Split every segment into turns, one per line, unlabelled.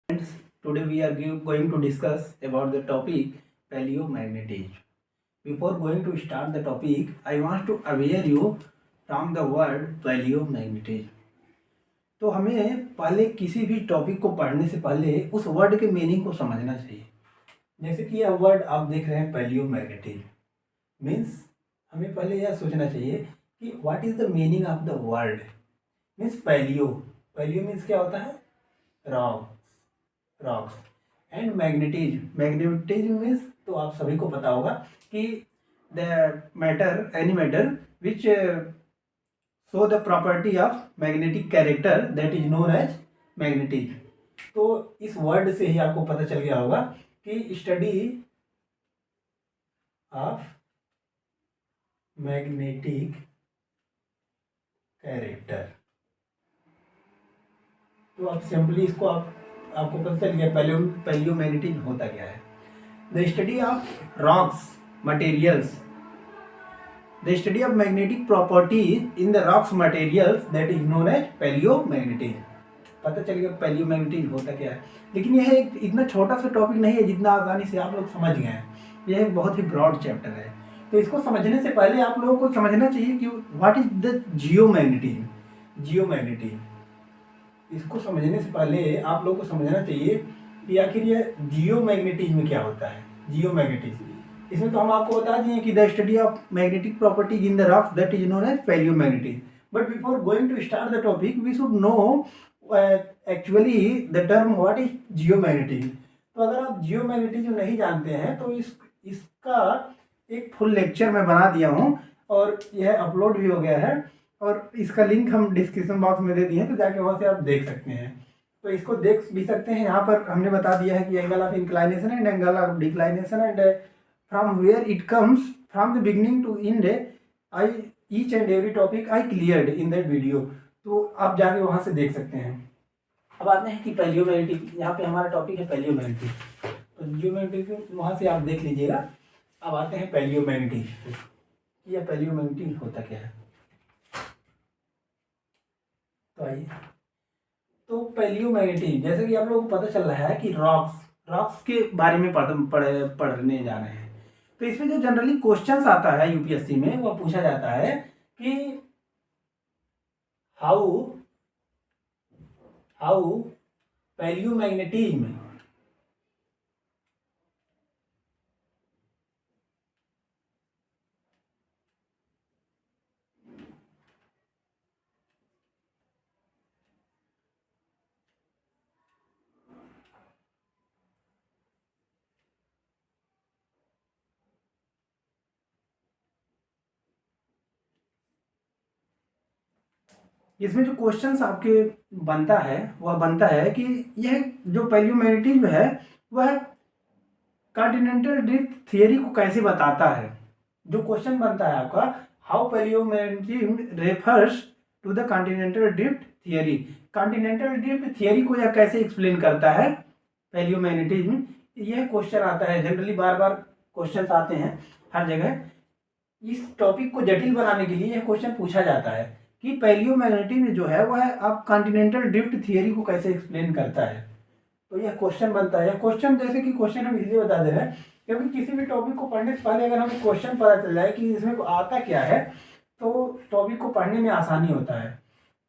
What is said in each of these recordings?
Friends, today we are going to discuss about the topic paleomagnetism. Before going to start the topic, I want to aware you from the word paleomagnetism. तो हमें पहले किसी भी topic को पढ़ने से पहले उस वर्ड के मीनिंग को समझना चाहिए। जैसे कि यह वर्ड आप देख रहे हैं पैलियोमैग्नेटिज्म मीन्स हमें पहले यह सोचना चाहिए कि what is the meaning of the word. Means paleo means क्या होता है? रॉक्स एंड मैग्नेटिज्म मीन्स, तो आप सभी को पता होगा कि any matter which show the property of magnetic character that is known as magnetism. तो इस वर्ड से ही आपको पता चल गया होगा कि स्टडी ऑफ मैग्नेटिक कैरेक्टर। तो आप सिंपली इसको आपको पता चल गया पैलियोमैग्नेटिज्म होता क्या है। The study of rocks materials, the study of magnetic properties in the rocks materials that is known as palaeomagnetism. पता चल गया पैलियोमैग्नेटिज्म होता क्या है। लेकिन यह एक इतना छोटा सा टॉपिक नहीं है जितना आसानी से आप लोग समझ गए हैं। यह एक बहुत ही ब्रॉड चैप्टर है। तो इसको समझने से पहले आप लोगों को समझना चाहिए कि व्हाट इज द जियोमैग्नेटिज्म। इसको समझने से पहले आप लोगों को समझना चाहिए कि आखिर यह जियोमैग्नेटिज्म क्या होता है। जियोमैग्नेटिज्म, इसमें तो हम आपको बता दिए कि the study of magnetic properties in the rocks that is known as palaeomagnetism. But before going to start the topic we should know actually the term what is geomagnetism. तो अगर आप जियोमैग्नेटिज्म नहीं जानते हैं तो इसका एक फुल लेक्चर मैं बना दिया हूँ और यह अपलोड भी हो गया है और इसका लिंक हम डिस्क्रिप्शन बॉक्स में दे दिए हैं, तो जाके वहाँ से आप देख सकते हैं। तो इसको देख भी सकते हैं। यहाँ पर हमने बता दिया है कि angle of inclination and angle of declination and from where it comes from the beginning to end I each and every topic I cleared in that video. तो आप जाके वहाँ से देख सकते हैं। अब आते हैं कि पैलियोमैग्नेटिक, यहाँ पे हमारा टॉपिक है पैलियोमैग्नेटिक। तो जियोमैग्नेटिक वहाँ से आप देख लीजिएगा। अब आते हैं पैलियोमैग्नेटिक, यह पैलियोमैग्नेटिक होता क्या है। तो आइए, तो पैलियोमैग्नेटिज्म जैसे कि आप लोगों को पता चल रहा है कि रॉक्स के बारे में पढ़ने जा रहे हैं। तो इसमें जो जनरली क्वेश्चंस आता है यूपीएससी में वो पूछा जाता है कि हाउ पैलियोमैग्नेटिज्म इसमें जो क्वेश्चंस आपके बनता है वह बनता है कि यह जो पैलियोमैग्नेटिज्म है वह कॉन्टिनेंटल ड्रिफ्ट थियरी को कैसे बताता है। जो क्वेश्चन बनता है आपका, how palaeomagnetism refers to the continental drift theory. Continental drift theory को यह कैसे एक्सप्लेन करता है पैलियोमैग्नेटिज्म, यह क्वेश्चन आता है। जनरली बार बार क्वेश्चन आते हैं हर जगह। इस टॉपिक को जटिल बनाने के लिए यह क्वेश्चन पूछा जाता है कि पैलियोमैग्नेटिज्म जो है वह आप कॉन्टिनेंटल ड्रिफ्ट थियरी को कैसे एक्सप्लेन करता है। तो यह क्वेश्चन बनता है। क्वेश्चन जैसे कि क्वेश्चन हम इसलिए बता दे रहे हैं क्योंकि किसी भी टॉपिक को पढ़ने से पहले अगर हमें क्वेश्चन पता चल जाए कि इसमें आता क्या है तो टॉपिक को पढ़ने में आसानी होता है।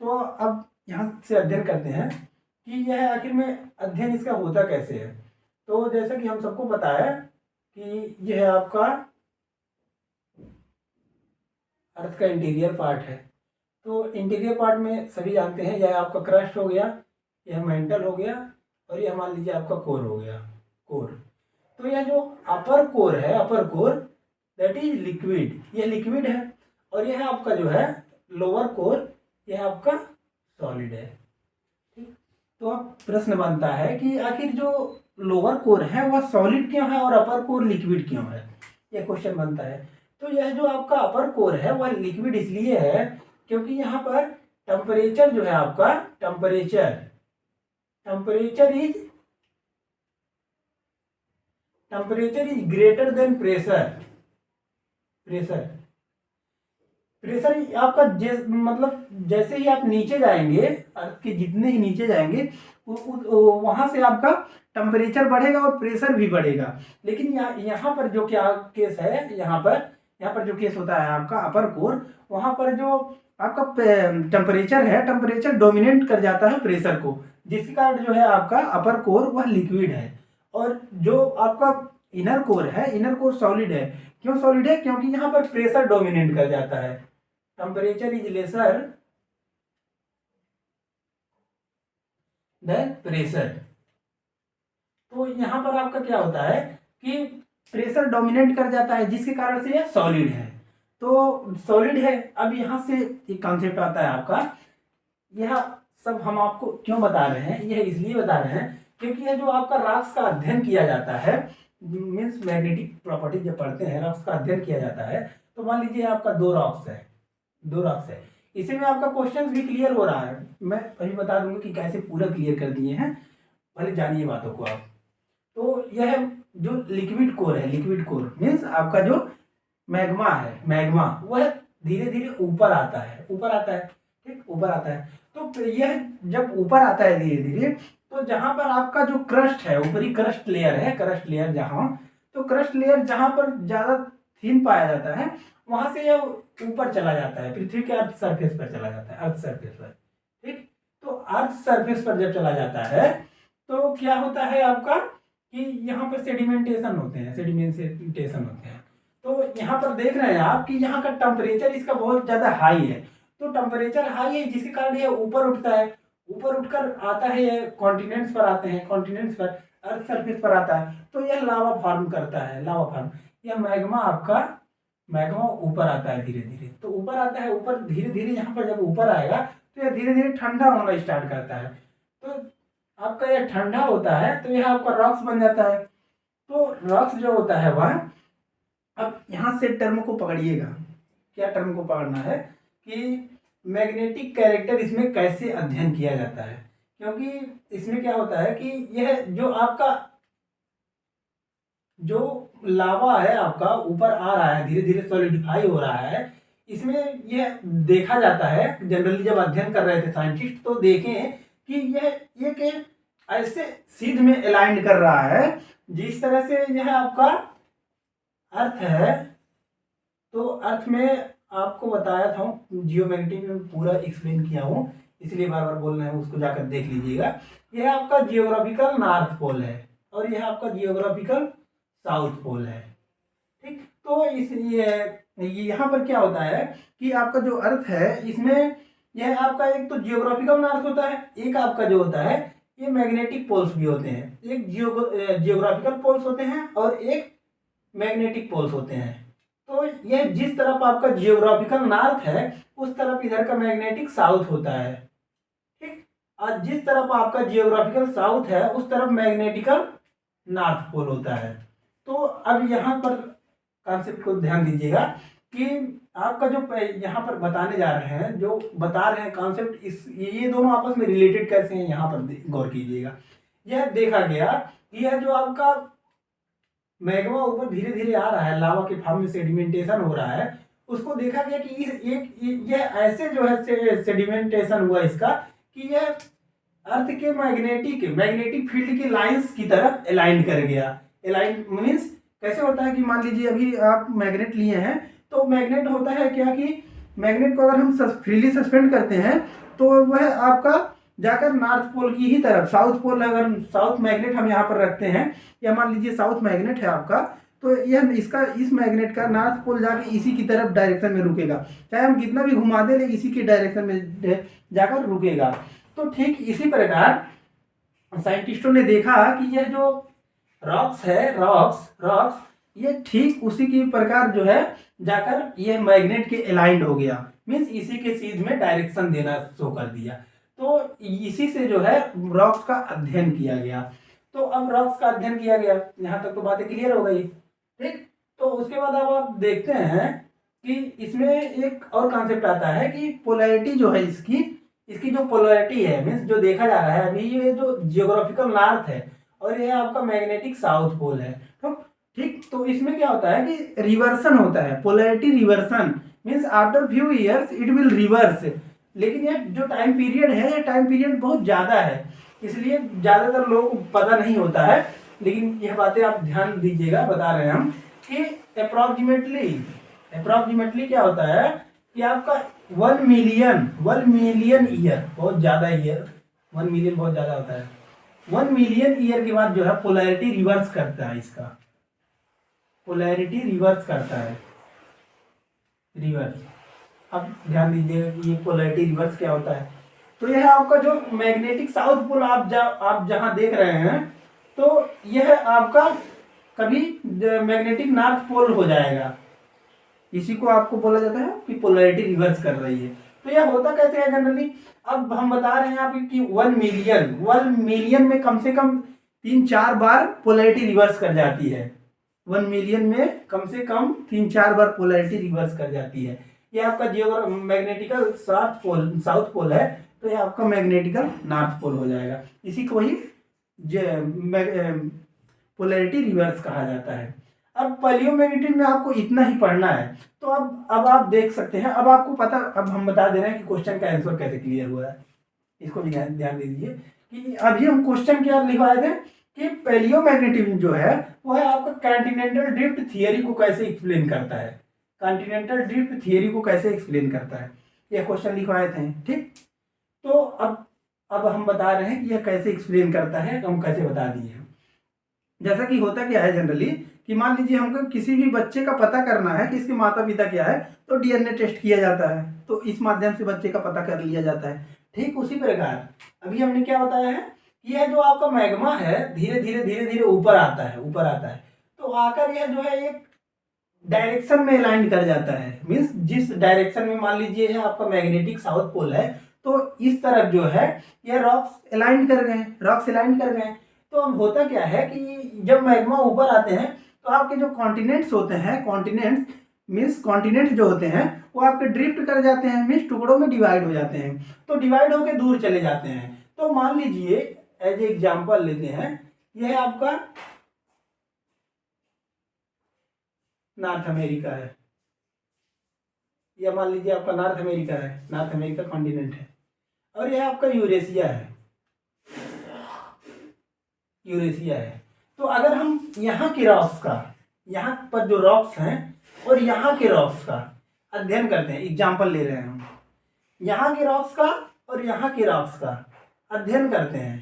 तो अब यहाँ से अध्ययन करते हैं कि यह आखिर में अध्ययन इसका होता कैसे है। तो जैसा कि हम सबको पता है कि यह आपका अर्थ का इंटीरियर पार्ट है। तो इंटीरियर पार्ट में सभी जानते हैं यह आपका क्रस्ट हो गया, यह मेंटल हो गया और यह मान लीजिए आपका कोर हो गया, कोर। तो यह जो अपर कोर है, अपर कोर दैट इज लिक्विड, यह लिक्विड है। और यह आपका जो है लोअर कोर, यह आपका सॉलिड है। ठीक, तो अब प्रश्न बनता है कि आखिर जो लोअर कोर है वह सॉलिड क्यों है और अपर कोर लिक्विड क्यों है, यह क्वेश्चन बनता है। तो यह जो आपका अपर कोर है वह लिक्विड इसलिए है क्योंकि यहाँ पर टेम्परेचर जो है आपका, temperature is greater than pressure आपका मतलब जैसे ही आप नीचे जाएंगे, अर्थ के जितने ही नीचे जाएंगे वहां से आपका टेम्परेचर बढ़ेगा और प्रेशर भी बढ़ेगा। लेकिन यहाँ पर जो क्या केस है, यहाँ पर जो केस होता है आपका अपर कोर, वहां पर जो आपका टेम्परेचर है, टेम्परेचर डोमिनेट कर जाता है प्रेशर को, जिसके कारण जो है आपका अपर कोर वह लिक्विड है। और जो आपका इनर कोर है, इनर कोर सॉलिड है। क्यों सॉलिड है? क्योंकि यहाँ पर प्रेशर डोमिनेट कर जाता है, temperature is lesser than pressure. तो यहाँ पर आपका क्या होता है कि प्रेशर डोमिनेट कर जाता है, जिसके कारण से यह सॉलिड है। तो सॉलिड है। अब यहाँ से एक कॉन्सेप्ट आता है आपका, यह सब हम आपको क्यों बता रहे हैं, यह इसलिए बता रहे हैं क्योंकि यह जो आपका रॉक्स का अध्ययन किया जाता है, मीन्स मैग्नेटिक प्रॉपर्टी जब पढ़ते हैं, रॉक्स का अध्ययन किया जाता है, तो मान लीजिए आपका दो रॉक्स है, इसी में आपका क्वेश्चन भी क्लियर हो रहा है। मैं अभी बता दूंगा कि कैसे पूरा क्लियर कर दिए हैं, पहले जानिए बातों को आप। तो यह जो लिक्विड कोर है, लिक्विड कोर मीन्स आपका जो मैग्मा है, मैग्मा वह धीरे धीरे ऊपर आता है, ठीक, ऊपर आता है। तो यह जब ऊपर आता है धीरे धीरे, तो जहां पर आपका जो क्रस्ट है, ऊपरी क्रस्ट लेयर है, क्रस्ट लेयर जहां, तो क्रस्ट लेयर जहां पर ज्यादा थिन पाया जाता है, वहां से यह ऊपर चला जाता है, पृथ्वी के अर्थ सरफेस पर चला जाता है, अर्थ सरफेस पर, ठीक। तो अर्थ सरफेस पर जब चला जाता है, तो क्या होता है आपका कि यहाँ पर सेडिमेंटेशन होते हैं। तो यहाँ पर देख रहे हैं आप कि यहाँ का टेम्परेचर इसका बहुत ज्यादा हाई है। तो टेम्परेचर हाई है, जिसके कारण यह ऊपर उठता है, ऊपर उठकर आता है, ये कॉन्टिनेंट्स पर आते हैं, कॉन्टिनेंट्स पर अर्थ सरफेस पर आता है, तो यह लावा फॉर्म करता है, लावा फॉर्म। यह मैग्मा आपका, मैग्मा ऊपर आता है धीरे धीरे, तो ऊपर आता है, ऊपर धीरे धीरे यहाँ पर जब ऊपर आएगा तो यह धीरे धीरे ठंडा होना स्टार्ट करता है। तो आपका यह ठंडा होता है, तो यह आपका रॉक्स बन जाता है। तो रॉक्स जो होता है वह, अब यहाँ से टर्म को पकड़िएगा, क्या टर्म को पकड़ना है कि मैग्नेटिक कैरेक्टर इसमें कैसे अध्ययन किया जाता है। क्योंकि इसमें क्या होता है कि यह जो आपका जो लावा है आपका ऊपर आ रहा है, धीरे धीरे सॉलिडिफाई हो रहा है, इसमें यह देखा जाता है, जनरली जब अध्ययन कर रहे थे साइंटिस्ट, तो देखें कि यह एक ऐसे सीध में अलाइन कर रहा है, जिस तरह से यह आपका अर्थ है। तो अर्थ में आपको बताया था, जियोमैग्नेटिक में पूरा एक्सप्लेन किया हूँ, इसलिए बार बार बोल रहे हैं, उसको जाकर देख लीजिएगा। यह आपका जियोग्राफिकल नॉर्थ पोल है और यह आपका जियोग्राफिकल साउथ पोल है, ठीक। तो इसलिए यहाँ पर क्या होता है कि आपका जो अर्थ है, इसमें यह आपका एक तो जियोग्राफिकल नॉर्थ होता है, एक आपका जो होता है ये मैग्नेटिक पोल्स भी होते हैं, एक जियोग्राफिकल पोल्स होते हैं और एक मैग्नेटिक पोल्स होते हैं। तो यह जिस तरफ आपका जियोग्राफिकल नॉर्थ है, उस तरफ इधर का मैग्नेटिक साउथ होता है, ठीक। और जिस तरफ आपका जियोग्राफिकल साउथ है, उस तरफ मैग्नेटिकल नॉर्थ पोल होता है। तो अब यहाँ पर कॉन्सेप्ट को ध्यान दीजिएगा कि आपका जो यहाँ पर बताने जा रहे हैं, जो बता रहे हैं कॉन्सेप्ट, इस ये दोनों आपस में रिलेटेड कैसे हैं, यहाँ पर गौर कीजिएगा। यह देखा गया कि यह जो आपका मैग्मा ऊपर धीरे धीरे आ रहा है, लावा के फॉर्म में सेडिमेंटेशन हो रहा है, उसको देखा गया कि यह ऐसे जो है सेडिमेंटेशन हुआ इसका कि यह अर्थ के मैग्नेटिक फील्ड की लाइंस की तरफ अलाइन कर गया। अलाइन मीन्स कैसे होता है कि मान लीजिए अभी आप मैग्नेट लिए हैं, तो मैग्नेट होता है क्या कि मैग्नेट को अगर हम फ्रीली सस्पेंड करते हैं, तो वह आपका जाकर नॉर्थ पोल की ही तरफ, साउथ पोल, अगर साउथ मैग्नेट हम यहाँ पर रखते हैं, या मान लीजिए साउथ मैग्नेट है आपका, तो यह इसका, इस मैग्नेट का नॉर्थ पोल जाके इसी की तरफ डायरेक्शन में रुकेगा, चाहे हम कितना भी घुमा दें, लेकिन इसी के डायरेक्शन में जाकर रुकेगा। तो ठीक इसी प्रकार साइंटिस्टों ने देखा कि यह जो रॉक्स है, रॉक्स ये ठीक उसी की प्रकार जो है जाकर ये मैग्नेट के अलाइंड हो गया, मीन्स इसी के सीध में डायरेक्शन देना शो कर दिया। तो इसी से जो है रॉक्स का अध्ययन किया गया। तो अब रॉक्स का अध्ययन किया गया, यहाँ तक तो बातें क्लियर हो गई, ठीक। तो उसके बाद अब आप देखते हैं कि इसमें एक और कॉन्सेप्ट आता है कि पोलैरिटी जो है इसकी जो पोलैरिटी है, मीन्स जो देखा जा रहा है अभी, ये जो जियोग्राफिकल नॉर्थ है और ये आपका मैग्नेटिक साउथ पोल है, तो ठीक। तो इसमें क्या होता है कि रिवर्सन होता है, polarity reversion means after few years it will reverse. लेकिन ये जो टाइम पीरियड है, ये टाइम पीरियड बहुत ज़्यादा है, इसलिए ज़्यादातर लोगों को पता नहीं होता है, लेकिन यह बातें आप ध्यान दीजिएगा, बता रहे हैं हम कि अप्रॉक्सीमेटली क्या होता है कि आपका 1 मिलियन ईयर, बहुत ज़्यादा ईयर, 1 मिलियन बहुत ज़्यादा होता है, 1 मिलियन ईयर के बाद जो है पोलैरिटी रिवर्स करता है, इसका पोलैरिटी रिवर्स करता है, रिवर्स। अब ध्यान दीजिएगा कि ये पोलैरिटी रिवर्स क्या होता है। तो यह आपका जो मैग्नेटिक साउथ पोल आप जहां देख रहे हैं, तो यह आपका कभी मैग्नेटिक नॉर्थ पोल हो जाएगा। इसी को आपको बोला जाता है कि पोलैरिटी रिवर्स कर रही है। तो यह होता कैसे है जनरली, अब हम बता रहे हैं आपको कि 1 मिलियन में कम से कम 3-4 बार पोलैरिटी रिवर्स कर जाती है। 1 मिलियन में कम से कम 3-4 बार पोलैरिटी रिवर्स कर जाती है। ये आपका मैग्नेटिकल साउथ पोल है, तो ये आपका मैग्नेटिकल नॉर्थ पोल हो जाएगा। इसी को ही पोलैरिटी रिवर्स कहा जाता है। अब पैलियोमैग्नेटिक में आपको इतना ही पढ़ना है। तो अब आप देख सकते हैं, अब आपको पता, अब हम बता दे रहे हैं कि क्वेश्चन का आंसर कैसे क्लियर हुआ है। इसको भी ध्यान दीजिए कि अभी हम क्वेश्चन क्या लिखवाए थे कि पैलियोमैग्नेटिज्म जो है वो है आपका कॉन्टिनेंटल ड्रिफ्ट थियरी को कैसे एक्सप्लेन करता है, कॉन्टिनेंटल ड्रिफ्ट थियरी को कैसे एक्सप्लेन करता है, यह क्वेश्चन लिखवाए थे। ठीक, तो अब हम बता रहे हैं कि यह कैसे एक्सप्लेन करता है, हम कैसे बता दिए हैं। जैसा कि होता क्या है जनरली कि मान लीजिए हमको किसी भी बच्चे का पता करना है कि इसके माता पिता क्या है, तो डीएनए टेस्ट किया जाता है, तो इस माध्यम से बच्चे का पता कर लिया जाता है। ठीक उसी प्रकार अभी हमने क्या बताया है कि यह जो आपका मैग्मा है धीरे धीरे ऊपर आता है, तो आकर यह जो है एक डायरेक्शन में अलाइन कर जाता है। मीन्स जिस डायरेक्शन में मान लीजिए है आपका मैग्नेटिक साउथ पोल है, तो इस तरफ जो है यह रॉक्स अलाइन कर गए। तो अब होता क्या है कि जब मैग्मा ऊपर आते हैं तो आपके जो कॉन्टिनेंट्स होते हैं, कॉन्टिनेंट जो होते हैं वो आपके ड्रिफ्ट कर जाते हैं, मीन्स टुकड़ों में डिवाइड हो जाते हैं, तो डिवाइड होकर दूर चले जाते हैं। तो मान लीजिए एज एग्जाम्पल लेते हैं, यह आपका नॉर्थ अमेरिका है, या मान लीजिए आपका नॉर्थ अमेरिका कॉन्टिनेंट है, और यह आपका यूरेशिया है। तो अगर हम यहाँ के रॉक्स का, यहाँ पर जो रॉक्स हैं और यहाँ के रॉक्स का अध्ययन करते हैं, एग्जाम्पल ले रहे हैं हम, यहाँ के रॉक्स का और यहाँ के रॉक्स का अध्ययन करते हैं।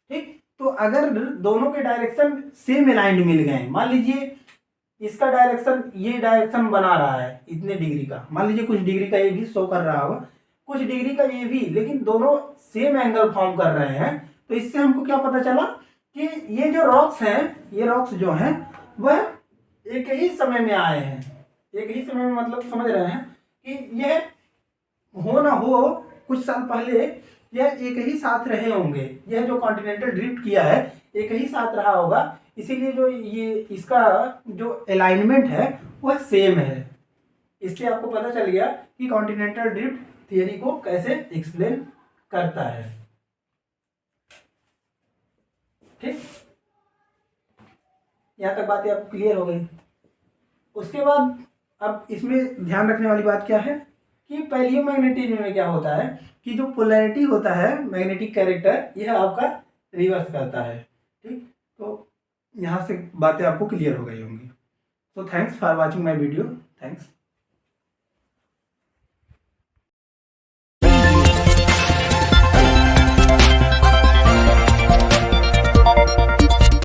ठीक, तो अगर दोनों के डायरेक्शन सेम अलाइंड मिल गए, मान लीजिए इसका डायरेक्शन, ये डायरेक्शन बना रहा है इतने डिग्री का, मान लीजिए कुछ डिग्री का ये भी शो कर रहा होगा, कुछ डिग्री का ये भी, लेकिन दोनों सेम एंगल फॉर्म कर रहे हैं, तो इससे हमको क्या पता चला कि ये जो रॉक्स हैं, ये रॉक्स जो हैं वह एक ही समय में आए हैं। एक ही समय में मतलब समझ रहे हैं कि यह हो ना हो कुछ साल पहले यह एक ही साथ रहे होंगे, यह जो कॉन्टिनेंटल ड्रिफ्ट किया है एक ही साथ रहा होगा, इसीलिए जो ये इसका जो अलाइनमेंट है वह सेम है। इससे आपको पता चल गया कि कॉन्टिनेंटल ड्रिफ्ट थियरी को कैसे एक्सप्लेन करता है। ठीक, यहाँ तक बातें आपको क्लियर हो गई। उसके बाद अब इसमें ध्यान रखने वाली बात क्या है कि पैलियोमैग्नेटिज्म में क्या होता है कि जो पोलैरिटी होता है, मैग्नेटिक कैरेक्टर, यह आपका रिवर्स करता है। ठीक, तो यहाँ से बातें आपको क्लियर हो गई होंगी। तो thanks for watching my video. Thanks.